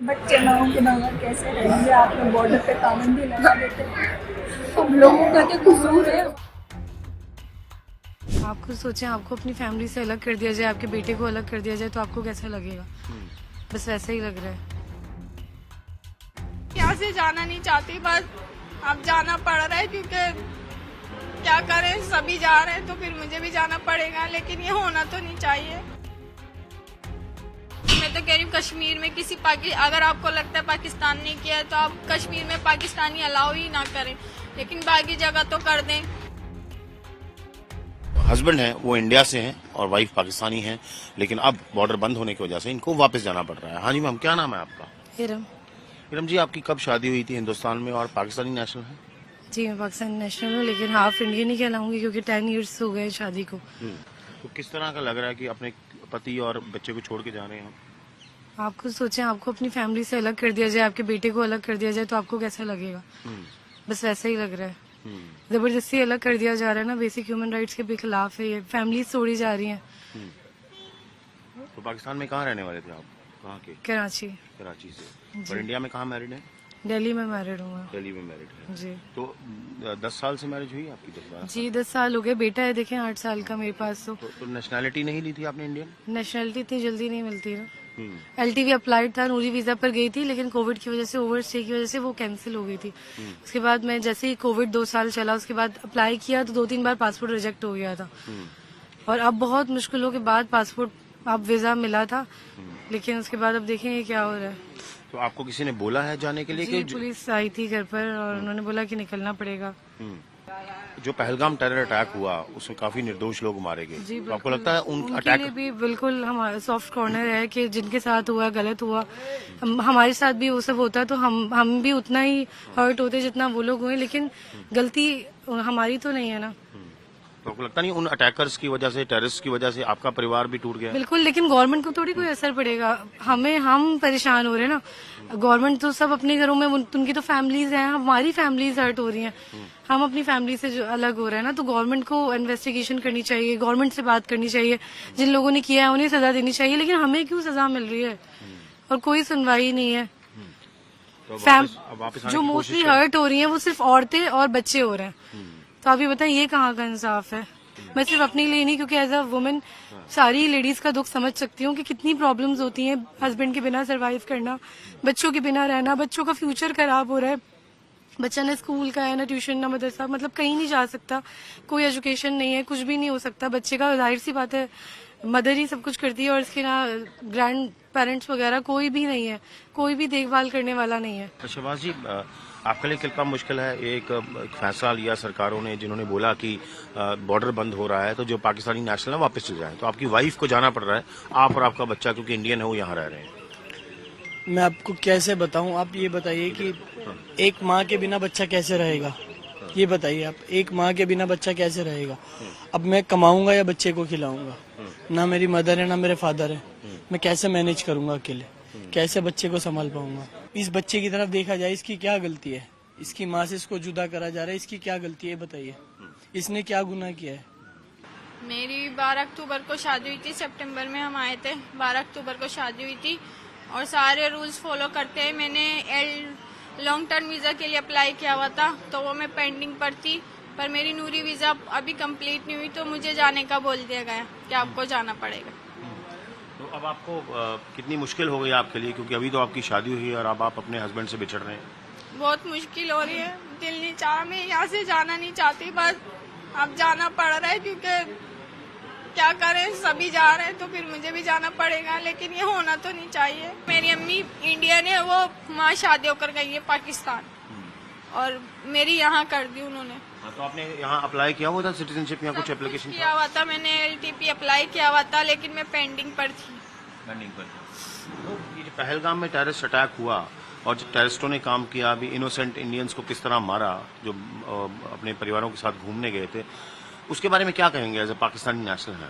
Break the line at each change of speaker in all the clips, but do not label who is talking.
बच्चे माओ के बगैर कैसे रहेंगे? आप लोग बॉर्डर पे पाबंदी लगा देते हैं, हम लोगों का क्या कसूर है?
आप खुद सोचें, आपको अपनी फैमिली से अलग कर दिया जाए, आपके बेटे को अलग कर दिया जाए तो आपको कैसा लगेगा? बस वैसा ही लग रहा है।
यहाँ से जाना नहीं चाहती, बस अब जाना पड़ रहा है क्योंकि क्या करें, सभी जा रहे हैं तो फिर मुझे भी जाना पड़ेगा, लेकिन ये होना तो नहीं चाहिए। मैं तो कह रही हूँ कश्मीर में किसी अगर आपको लगता है पाकिस्तान ने किया है तो आप कश्मीर में पाकिस्तानी अलाउ ही ना करें, लेकिन बाकी जगह तो कर दें।
हस्बैंड है वो इंडिया से हैं और वाइफ पाकिस्तानी है, लेकिन अब बॉर्डर बंद होने की वजह से इनको वापस जाना पड़ रहा है। हाँ जी मैम, क्या नाम है आपका?
हिरम।
हिरम जी, आपकी कब शादी हुई थी हिंदुस्तान में और पाकिस्तानी नेशनल है?
जी, मैं पाकिस्तानी नेशनल हूँ, लेकिन हाफ इंडियन ही कहलाऊंगी क्योंकि 10 इयर्स हो गए शादी को।
तो किस तरह का लग रहा है कि अपने पति और बच्चे को छोड़ के जा रहे हैं?
आप खुद सोचें, आपको अपनी फैमिली से अलग कर दिया जाए, आपके बेटे को अलग कर दिया जाए तो आपको कैसा लगेगा? बस वैसा ही लग रहा है। जबरदस्ती अलग कर दिया जा रहा है ना, बेसिक ह्यूमन राइट्स के भी खिलाफ है ये। फैमिली तोड़ी जा रही है।
तो पाकिस्तान में कहाँ रहने वाले थे आप? कहाँ के?
कराची।
कराची से। और इंडिया में कहाँ मैरिड है?
दिल्ली में मैरिड हूँ मैं।
दिल्ली में मैरिड है।
जी।
तो 10 साल से मैरिज हुई आपकी? 10 साल?
जी, 10 साल हो गए। बेटा है देखें 8 साल का मेरे पास।
तो नेशनैलिटी नहीं ली थी आपने इंडियन?
नेशनलिटी इतनी जल्दी नहीं मिलती ना। LTV अप्लाइड था, नूरी वीजा पर गई थी, लेकिन कोविड की वजह से, ओवर स्टे की वजह से वो कैंसिल हो गई थी। उसके बाद मैं जैसे ही कोविड 2 साल चला, उसके बाद अप्लाई किया तो 2-3 बार पासपोर्ट रिजेक्ट हो गया था। और अब बहुत मुश्किलों के बाद पासपोर्ट अब वीजा मिला था, लेकिन उसके बाद अब देखेंगे क्या हो रहा है।
तो आपको किसी ने बोला है जाने के लिए?
जी, पुलिस आई थी घर पर और उन्होंने बोला कि निकलना पड़ेगा।
जो पहलगाम टेरर अटैक हुआ उसमें काफी निर्दोष लोग मारे गए,
जी,
तो आपको लगता है उन
उनके
अटैक
लिए भी बिल्कुल हमारा सॉफ्ट कॉर्नर है कि जिनके साथ हुआ गलत हुआ, हमारे साथ भी वो सब होता तो हम भी उतना ही हर्ट होते जितना वो लोग हुए, लेकिन गलती हमारी तो नहीं है ना।
तो आपको लगता नहीं उन अटैकर्स की वजह से, टेररिस्ट की वजह से आपका परिवार भी टूट गया?
बिल्कुल, लेकिन गवर्नमेंट को थोड़ी कोई असर पड़ेगा। हम परेशान हो रहे हैं ना। गवर्नमेंट तो सब अपने घरों में, उनकी तो फैमिलीज हैं, हमारी फैमिलीज हर्ट हो रही हैं। हम अपनी फैमिली से जो अलग हो रहे हैं ना, तो गवर्नमेंट को इन्वेस्टिगेशन करनी चाहिए, गवर्नमेंट से बात करनी चाहिए। जिन लोगों ने किया है उन्हें सजा देनी चाहिए, लेकिन हमें क्यों सजा मिल रही है और कोई सुनवाई नहीं है।
तो वापस
जो मोस्टली हर्ट हो रही हैं वो सिर्फ औरतें और बच्चे हो रहे हैं। तो आप ये बताएं, ये कहाँ का इंसाफ है? मैं सिर्फ अपने लिए नहीं, क्योंकि एज अ वुमेन सारी लेडीज का दुख समझ सकती हूँ कि कितनी प्रॉब्लम्स होती हैं। हस्बैंड के बिना सरवाइव करना, बच्चों के बिना रहना, बच्चों का फ्यूचर खराब हो रहा है। बच्चा ना स्कूल का है, ना ट्यूशन, ना मदरसा, मतलब कहीं नहीं जा सकता, कोई एजुकेशन नहीं है, कुछ भी नहीं हो सकता बच्चे का। जाहिर सी बात है, मदर ही सब कुछ करती है और इसके ना ग्रैंड पेरेंट्स वगैरह कोई भी नहीं है, कोई भी देखभाल करने वाला नहीं है।
शहबाज जी, आपके लिए कितना मुश्किल है? एक फैसला लिया सरकारों ने जिन्होंने बोला कि बॉर्डर बंद हो रहा है तो जो पाकिस्तानी नेशनल है वापस चले जाएं, तो आपकी वाइफ को जाना पड़ रहा है, आप और आपका बच्चा क्योंकि इंडियन है वो यहाँ रह रहे हैं।
मैं आपको कैसे बताऊं? आप ये बताइए कि एक माँ के बिना बच्चा कैसे रहेगा? ये बताइए आप, एक माँ के बिना बच्चा कैसे रहेगा? अब मैं कमाऊंगा या बच्चे को खिलाऊंगा? ना मेरी मदर है ना मेरे फादर है, मैं कैसे मैनेज करूंगा अकेले? कैसे बच्चे को संभाल पाऊंगा? इस बच्चे की तरफ देखा जाए, इसकी क्या गलती है? इसकी माँ से इसको जुदा करा जा रहा है, इसकी क्या गलती है बताइए? इसने क्या गुनाह किया है?
मेरी 12 अक्टूबर को शादी हुई थी, सितंबर में हम आए थे। 12 अक्टूबर को शादी हुई थी और सारे रूल्स फॉलो करते हैं। मैंने लॉन्ग टर्म वीजा के लिए अप्लाई किया हुआ था, तो वो मैं पेंडिंग पर थी, पर मेरी नूरी वीजा अभी कंप्लीट नहीं हुई, तो मुझे जाने का बोल दिया गया कि आपको जाना पड़ेगा।
तो अब आपको कितनी मुश्किल हो गई आपके लिए, क्योंकि अभी तो आपकी शादी हुई है और अब आप अपने हस्बैंड से बिछड़ रहे हैं?
बहुत मुश्किल हो रही है, दिल नहीं चाह, मैं यहाँ से जाना नहीं चाहती, बस अब जाना पड़ रहा है क्योंकि क्या करें, सभी जा रहे हैं तो फिर मुझे भी जाना पड़ेगा, लेकिन ये होना तो नहीं चाहिए। मेरी अम्मी इंडियन है, वो माँ शादी होकर गई है पाकिस्तान और मेरी यहाँ कर दी उन्होंने।
तो आपने यहाँ अप्लाई किया हुआ था सिटीजनशिप या कुछ एप्लीकेशन
किया हुआ था? मैंने LTP अप्लाई किया हुआ था, लेकिन मैं पेंडिंग पर थी।
पेंडिंग पर। तो ये जो पहलगाम में टेररिस्ट अटैक हुआ और जो टेररिस्टों ने काम किया, अभी इनोसेंट इंडियंस को किस तरह मारा जो अपने परिवारों के साथ घूमने गए थे, उसके बारे में क्या कहेंगे एज ए पाकिस्तानी नेशनल है?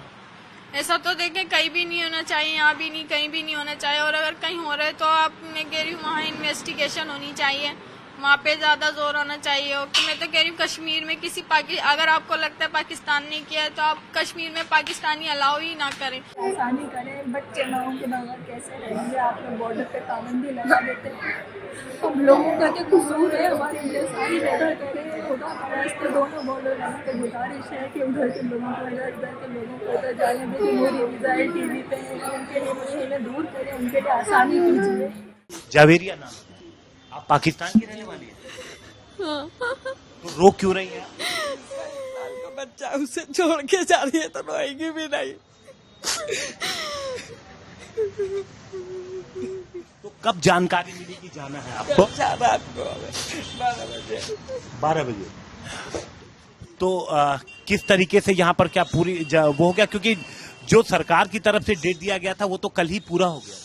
ऐसा तो देखें कहीं भी नहीं होना चाहिए, यहाँ भी नहीं, कहीं भी नहीं होना चाहिए। और अगर कहीं हो रहा है तो आप, मैं कह रही हूँ वहाँ इन्वेस्टिगेशन होनी चाहिए, वहाँ पे ज्यादा जोर होना चाहिए। तो मैं तो कह रही हूँ कश्मीर में किसी अगर आपको लगता है पाकिस्तान ने किया है तो आप कश्मीर में पाकिस्तानी अलाउ ही ना करें।
आसानी करें, बच्चे नाव के बगैर कैसे रहेंगे? आप लोग बॉर्डर पे पाबंदी लगा देते हैं, हम लोगों का क्या कसूर है? हमारे लिए सारी जगह करें, खुदा का वास्ते दोनों बॉर्डर वालों को गुजारिश है कि उधर के लोगों को इधर के लोगों को उधर जाने में जमहूरी वीज़ा है टीवी पे है, उनके लिए मुश्किलें दूर करें, उनके लिए आसानी कीजिए।
जावेरिया नाम है, आप पाकिस्तान की रहने वाली है, तो रो क्यों रही है?
बच्चा उसे छोड़ के जा रही है तो रोएगी भी नहीं।
तो कब जानकारी मिली कि जाना है आपको?
रात को
12 बजे। तो किस तरीके से यहाँ पर क्या पूरी वो हो गया? क्योंकि जो सरकार की तरफ से डेट दिया गया था वो तो कल ही पूरा हो गया था।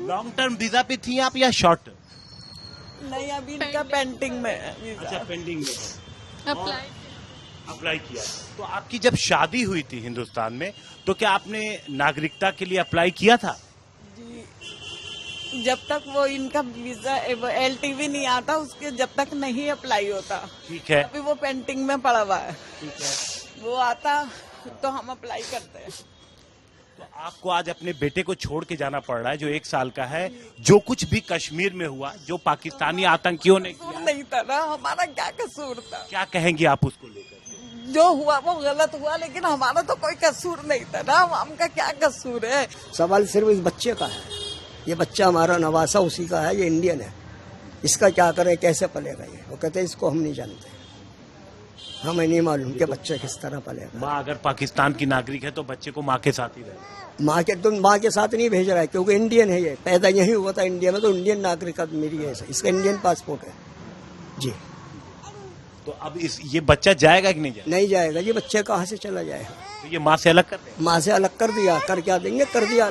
लॉन्ग टर्म वीजा पे थी आप या शॉर्ट टर्म?
नहीं, अभी इनका पेंटिंग में है वीजा।
अच्छा, पेंडिंग में अप्लाई किया। तो आपकी जब शादी हुई थी हिंदुस्तान में तो क्या आपने नागरिकता के लिए अप्लाई किया था?
जी, जब तक वो इनका वीजा LTV नहीं आता उसके जब तक नहीं अप्लाई होता।
ठीक है,
अभी वो पेंटिंग में पड़ा हुआ है,
ठीक है।
वो आता तो हम अप्लाई करते हैं।
तो आपको आज अपने बेटे को छोड़ के जाना पड़ रहा है जो 1 साल का है। जो कुछ भी कश्मीर में हुआ, जो पाकिस्तानी आतंकियों ने
कसूर
किया,
नहीं था ना, हमारा क्या कसूर था?
क्या कहेंगे आप उसको लेकर?
जो हुआ वो गलत हुआ, लेकिन हमारा तो कोई कसूर नहीं था ना, हमका क्या कसूर है?
सवाल सिर्फ इस बच्चे का है। ये बच्चा हमारा नवासा उसी का है, ये इंडियन है, इसका क्या करें, कैसे पलेगा ये? वो कहते हैं इसको हम नहीं जानते, हमें नहीं मालूम कि बच्चे किस तरह पलेगा।
माँ अगर पाकिस्तान की नागरिक है तो बच्चे को माँ के साथ ही रहे।
माँ के साथ नहीं भेज रहा है क्योंकि इंडियन है, ये पैदा यही हुआ था इंडिया में, तो इंडियन नागरिक मेरी है, इसका इंडियन पासपोर्ट है जी।
तो अब ये बच्चा जाएगा कि नहीं जाएगा?
नहीं जाएगा, ये बच्चे कहाँ से चला जाएगा?
तो ये माँ से अलग कर दें?
माँ से अलग कर दिया, कर क्या देंगे, कर दिया।